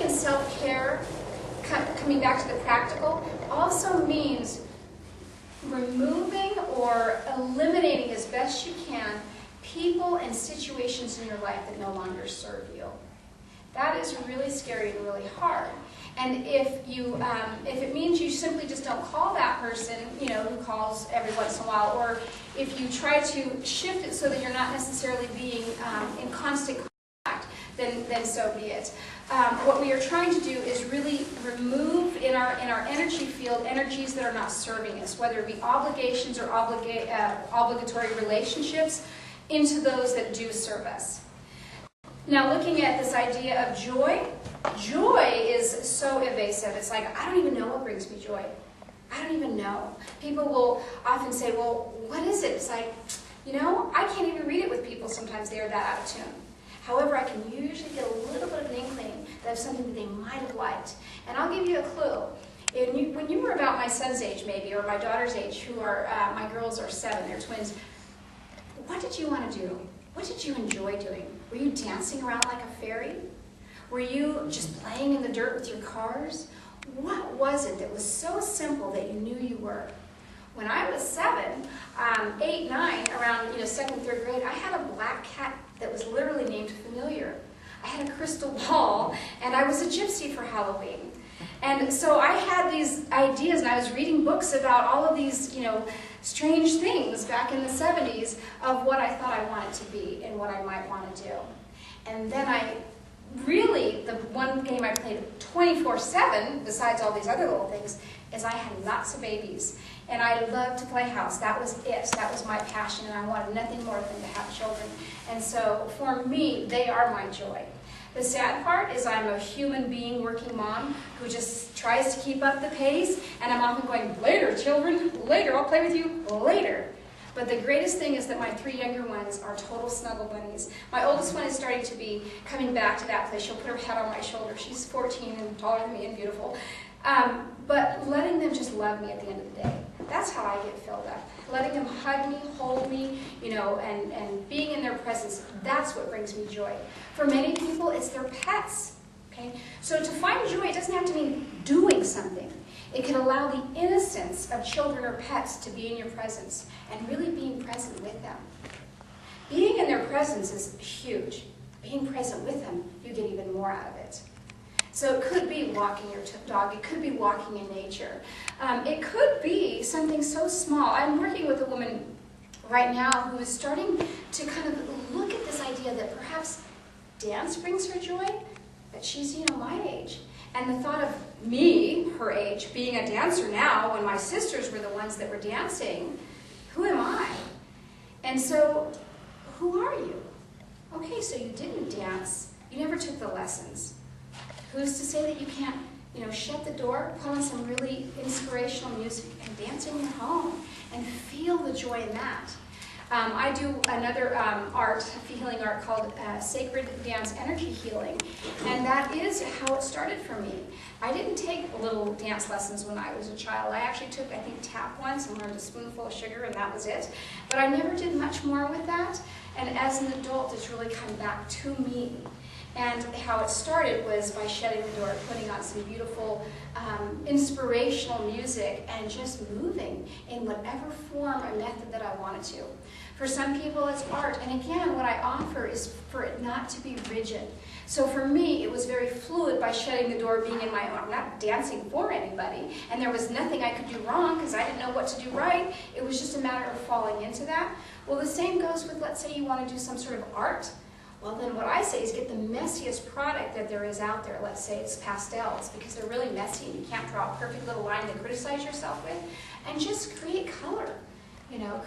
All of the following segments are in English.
in self-care, coming back to the practical, also means removing or eliminating as best you can people and situations in your life that no longer serve you. That is really scary and really hard. And if it means you simply just don't call that person, who calls every once in a while, or if you try to shift it so that you're not necessarily being in constant contact, then so be it. What we are trying to do is really remove in our energy field energies that are not serving us, whether it be obligations or obligatory relationships, into those that do serve us. Now, looking at this idea of joy, joy is so evasive. It's like, I don't even know what brings me joy. I don't even know. People will often say, well, what is it? It's like, I can't even read it with people. Sometimes they are that out of tune. However, I can usually get a little bit of an inkling of something that they might have liked. And I'll give you a clue. When you were about my son's age, maybe, or my daughter's age, who are, my girls are 7, they're twins, what did you want to do? What did you enjoy doing? Were you dancing around like a fairy? Were you just playing in the dirt with your cars? What was it that was so simple that you knew you were? When I was 7, 8, 9, around 2nd, 3rd grade, I had a black cat that was literally named Familiar. I had a crystal ball, and I was a gypsy for Halloween. And so I had these ideas, and I was reading books about all of these, strange things back in the 70s of what I thought I wanted to be and what I might want to do. And then the one game I played 24/7, besides all these other little things, is I had lots of babies. And I loved to play house. That was it. That was my passion, and I wanted nothing more than to have children. And so for me, they are my joy. The sad part is I'm a human being, working mom, who just tries to keep up the pace, and I'm often going, later, children, later, I'll play with you later. But the greatest thing is that my 3 younger ones are total snuggle bunnies. My oldest one is starting to be coming back to that place. She'll put her head on my shoulder. She's 14 and taller than me and beautiful. But letting them just love me at the end of the day, that's how I get filled up. Letting them hug me, hold me, and being in their presence, that's what brings me joy. For many people, it's their pets. Okay? So to find joy, it doesn't have to mean doing something. It can allow the innocence of children or pets to be in your presence and really being present with them. Being in their presence is huge. Being present with them, you get even more out of it. So it could be walking your dog. It could be walking in nature. It could be something so small. I'm working with a woman right now who is starting to kind of look at this idea that perhaps dance brings her joy, but she's, my age. And the thought of me, her age, being a dancer now, when my sisters were the ones that were dancing, who am I? And so, who are you? Okay, so you didn't dance. You never took the lessons. Who's to say that you can't, shut the door, put on some really inspirational music, and dance in your home, and feel the joy in that? I do another healing art called Sacred Dance Energy Healing, and that is how it started for me. I didn't take little dance lessons when I was a child. I actually took, tap once and learned a spoonful of sugar, and that was it. But I never did much more with that, and as an adult, it's really come back to me. And how it started was by shutting the door, putting on some beautiful, inspirational music, and just moving in whatever form or method that I wanted to. For some people, it's art. And again, what I offer is for it not to be rigid. So for me, it was very fluid by shutting the door, being in my own. I'm not dancing for anybody, and there was nothing I could do wrong because I didn't know what to do right. It was just a matter of falling into that. Well, the same goes with, let's say you want to do some sort of art. Well, then what I say is get the messiest product that there is out there. Let's say it's pastels, because they're really messy and you can't draw a perfect little line to criticize yourself with. And just create color.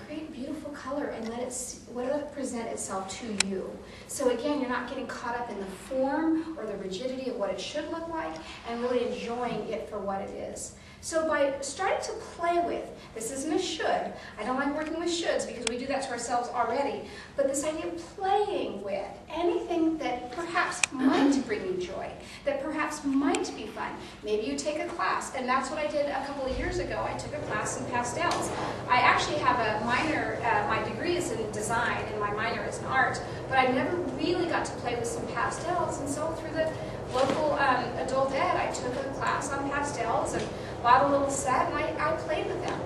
Create beautiful color and let it present itself to you. So again, you're not getting caught up in the form or the rigidity of what it should look like, and really enjoying it for what it is. So by starting to play with, this isn't a should, I don't like working with shoulds because we do that to ourselves already, but this idea of playing with anything that perhaps might bring you joy, that perhaps might be fun. Maybe you take a class, and that's what I did a couple of years ago. I took a class in pastels. I actually have a minor, my degree is in design and my minor is in art, but I never really got to play with some pastels, and so through the local adult ed, I took a class on pastels and bought a little set, and I played with them.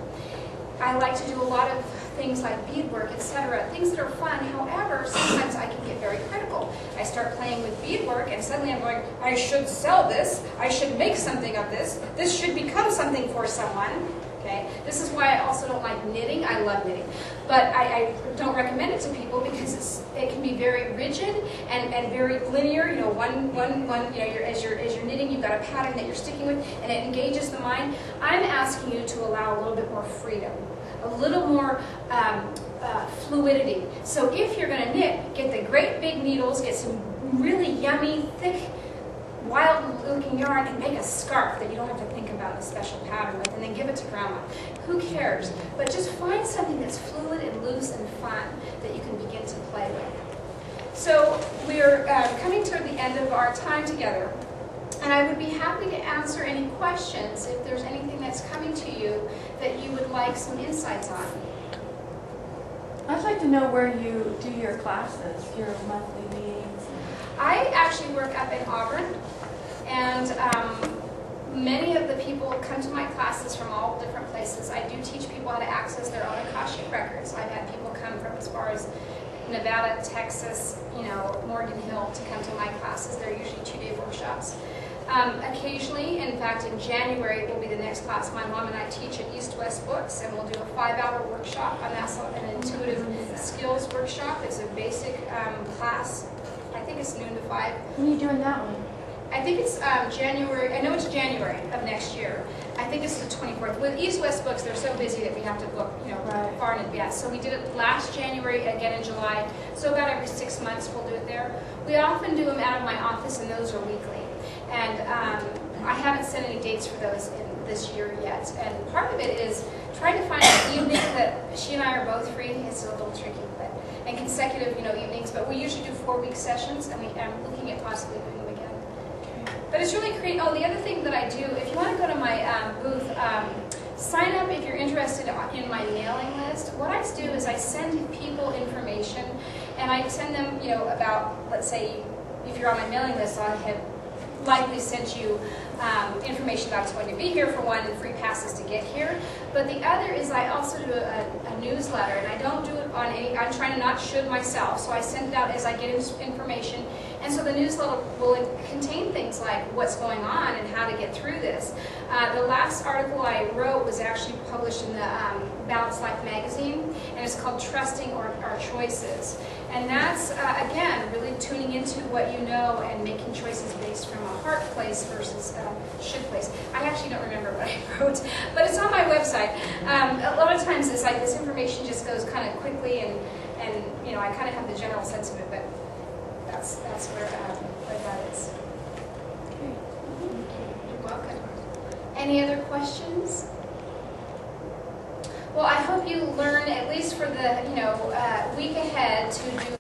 I like to do a lot of things like beadwork, etc., things that are fun. However, sometimes I can get very critical. I start playing with beadwork, and suddenly I'm going, I should sell this, I should make something of this, this should become something for someone. Okay? This is why I also don't like knitting. I love knitting, but I don't recommend it to people because it can be very rigid and very linear. You know, as you're knitting, you've got a pattern that you're sticking with, and it engages the mind. I'm asking you to allow a little bit more freedom, a little more fluidity. So if you're going to knit, get the great big needles, get some really yummy, thick, wild-looking yarn, and make a scarf that you don't have to think about a special pattern with, and then give it to Grandma. Who cares? But just find something that's fluid and loose and fun that you can begin to play with. So we're coming toward the end of our time together, and I would be happy to answer any questions if there's anything that's coming to you that you would like some insights on. I'd like to know where you do your classes, your monthly meetings. I actually work up in Auburn, and many of the people come to my classes from all different places. I do teach people how to access their own Akashic records. I've had people come from as far as Nevada, Texas, you know, Morgan Hill to come to my classes. They're usually 2-day workshops. Occasionally, in fact, in January will be the next class. My mom and I teach at East West Books, and we'll do a 5-hour workshop on that, an intuitive skills workshop. It's a basic class. I think it's noon to 5. When are you doing that one? I think it's January. I know it's January of next year. I think it's the 24th. With East West Books, they're so busy that we have to book, you know, right, far in advance. So we did it last January, again in July. So about every 6 months we'll do it there. We often do them out of my office, and those are weekly. And I haven't set any dates for those in this year yet. And part of it is trying to find an evening that she and I are both free. It's a little tricky, but and consecutive, you know, evenings. But we usually do 4-week sessions, and I'm looking at possibly doing them again. But it's really great. Oh, the other thing that I do, if you want to go to my booth, sign up if you're interested in my mailing list. What I do is I send people information, and I send them, you know, about, let's say, if you're on my mailing list, I have likely sent you information about who's going to be here for one, and free passes to get here. But the other is I also do a newsletter, and I don't do it on any, I'm trying to not should myself, so I send it out as I get information. And so the newsletter will contain things like what's going on and how to get through this. The last article I wrote was actually published in the Balanced Life magazine, and it's called Trusting Our Choices. And that's, again, really tuning into what you know and making choices based from a heart place versus a should place. I actually don't remember what I wrote, but it's on my website. A lot of times it's like this information just goes kind of quickly, and you know, I kind of have the general sense of it, but that's where that is. Okay. You're welcome. Any other questions? Well, I hope you learn, at least for the week ahead, to do